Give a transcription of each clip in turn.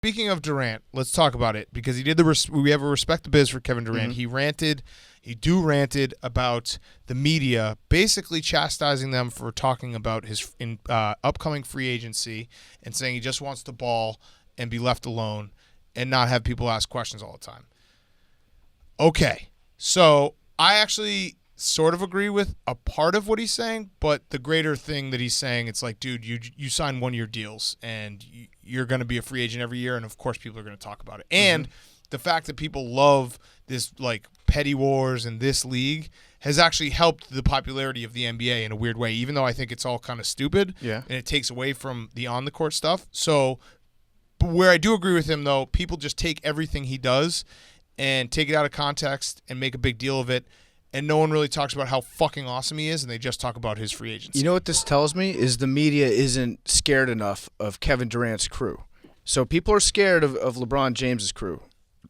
Speaking of Durant, let's talk about it because he did we have a respect the biz for Kevin Durant. Mm-hmm. He ranted about the media, basically chastising them for talking about his upcoming free agency and saying he just wants the ball and be left alone and not have people ask questions all the time. Okay, so I actually sort of agree with a part of what he's saying, but the greater thing that he's saying, it's like, dude, you sign 1-year deals and you're going to be a free agent every year, and of course people are going to talk about it. And the fact that people love this like petty wars in this league has actually helped the popularity of the NBA in a weird way, even though I think it's all kind of stupid and it takes away from the on-the-court stuff. So where I do agree with him, though, people just take everything he does and take it out of context and make a big deal of it. And no one really talks about how fucking awesome he is, and they just talk about his free agency. You know what this tells me is the media isn't scared enough of Kevin Durant's crew. So people are scared of LeBron James's crew,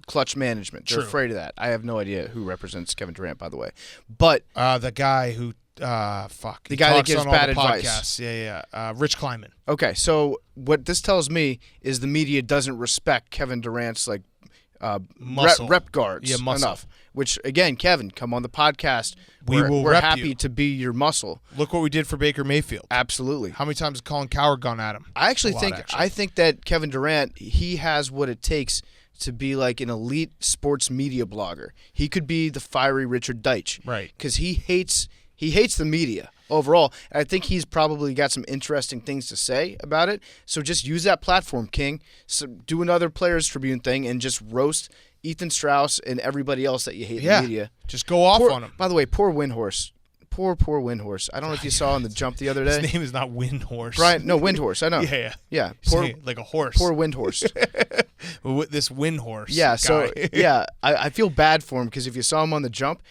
clutch management. They're afraid of that. I have no idea who represents Kevin Durant, by the way. But the guy who the guy that gives bad advice. Rich Kleiman. Okay, so what this tells me is the media doesn't respect Kevin Durant's like rep guards enough. Which, again, Kevin, come on the podcast. We're happy to be your muscle. Look what we did for Baker Mayfield. Absolutely. How many times has Colin Cowherd gone at him? I think that Kevin Durant, he has what it takes to be like an elite sports media blogger. He could be the fiery Richard Deitch. Right. Because he hates the media overall. And I think he's probably got some interesting things to say about it. So just use that platform, King. So do another Players Tribune thing and just roast Ethan Strauss and everybody else that you hate in the media. Just go off on him. By the way, poor Windhorse. Poor Windhorse. I don't know if you saw on the jump the other day. His name is not Windhorse. Brian, no, Windhorse. I know. Yeah. Like a horse. Poor Windhorse. This Windhorse. Yeah, guy. so, I feel bad for him because if you saw him on the jump,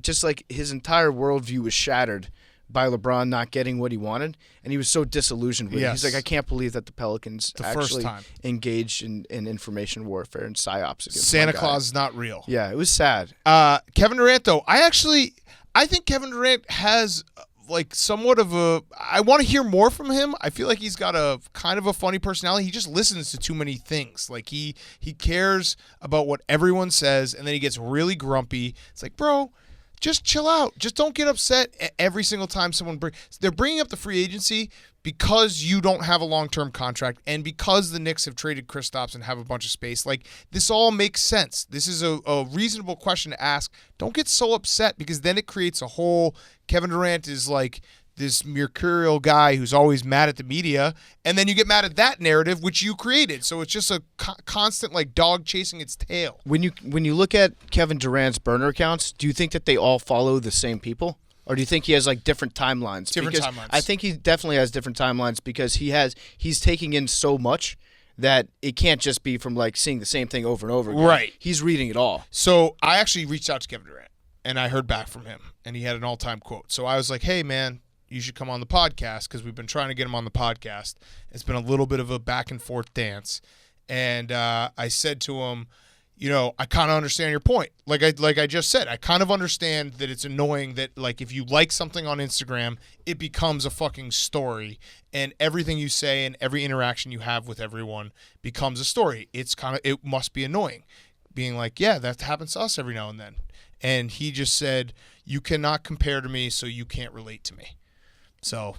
just like his entire worldview was shattered by LeBron not getting what he wanted, and he was so disillusioned with it. He's like, I can't believe that the Pelicans actually engaged in information warfare and psyops against Santa Claus is not real. Yeah, it was sad. Kevin Durant, though, I think Kevin Durant has like somewhat of a – I want to hear more from him. I feel like he's got a kind of a funny personality. He just listens to too many things. Like he cares about what everyone says, and then he gets really grumpy. It's like, bro – just chill out. Just don't get upset every single time someone they're bringing up the free agency because you don't have a long-term contract and because the Knicks have traded Kristaps and have a bunch of space. Like, this all makes sense. This is a reasonable question to ask. Don't get so upset because then it creates a whole Kevin Durant is like this mercurial guy who's always mad at the media, and then you get mad at that narrative which you created. So it's just a constant like dog chasing its tail. When you look at Kevin Durant's burner accounts, do you think that they all follow the same people, or do you think he has like different timelines? Timelines. I think he definitely has different timelines because he's taking in so much that it can't just be from like seeing the same thing over and over again. Right. He's reading it all. So I actually reached out to Kevin Durant and I heard back from him, and he had an all-time quote. So I was like, hey man, you should come on the podcast because we've been trying to get him on the podcast. It's been a little bit of a back and forth dance. And I said to him, you know, I kind of understand your point. Like I just said, I kind of understand that it's annoying that like if you like something on Instagram, it becomes a fucking story, and everything you say and every interaction you have with everyone becomes a story. It must be annoying being like, yeah, that happens to us every now and then. And he just said, you cannot compare to me, so you can't relate to me. So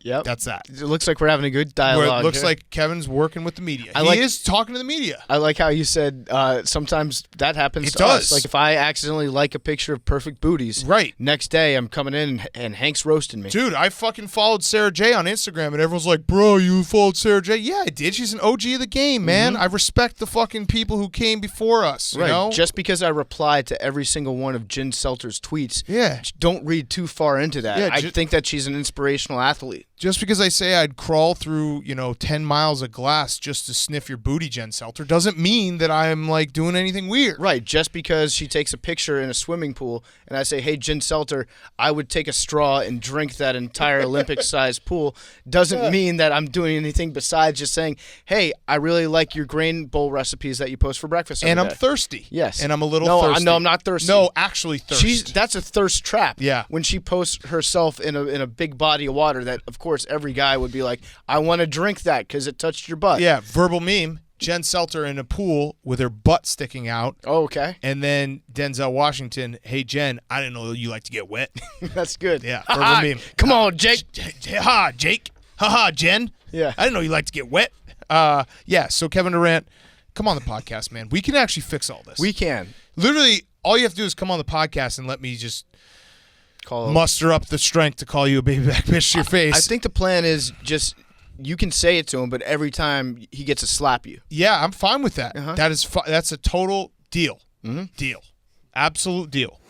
Yep. That's that. It looks like we're having a good dialogue. It looks here. like Kevin's working with the media. He is talking to the media. I like how you said sometimes that happens to us. Like if I accidentally like a picture of perfect booties, right? Next day I'm coming in and Hank's roasting me. Dude, I fucking followed Sarah J on Instagram and everyone's like, bro, you followed Sarah J? Yeah, I did. She's an OG of the game, man. I respect the fucking people who came before us. Right. You know? Just because I replied to every single one of Jen Selter's tweets, don't read too far into that. Yeah, I think that she's an inspirational athlete. Just because I say I'd crawl through, 10 miles of glass just to sniff your booty, Jen Selter, doesn't mean that I'm, like, doing anything weird. Right. Just because she takes a picture in a swimming pool and I say, hey, Jen Selter, I would take a straw and drink that entire Olympic-sized pool doesn't mean that I'm doing anything besides just saying, hey, I really like your grain bowl recipes that you post for breakfast every day. I'm thirsty. Yes. And I'm a little thirsty. No, I'm not thirsty. No, actually thirsty. That's a thirst trap. Yeah. When she posts herself in a big body of water that, of course, every guy would be like, I want to drink that because it touched your butt. Yeah, verbal meme. Jen Selter in a pool with her butt sticking out. Oh, okay. And then Denzel Washington, hey, Jen, I didn't know you like to get wet. That's good. Yeah, for the meme. Come on, Jake. Ha, Jake. Ha, Jen. Yeah. I didn't know you like to get wet. So Kevin Durant, come on the podcast, man. We can actually fix all this. We can. Literally, all you have to do is come on the podcast and let me just muster up the strength to call you a baby back bitch to your face. I think the plan is just you can say it to him, but every time he gets to slap you. Yeah, I'm fine with that. Uh-huh. That's a total deal. Mm-hmm. Deal. Absolute deal.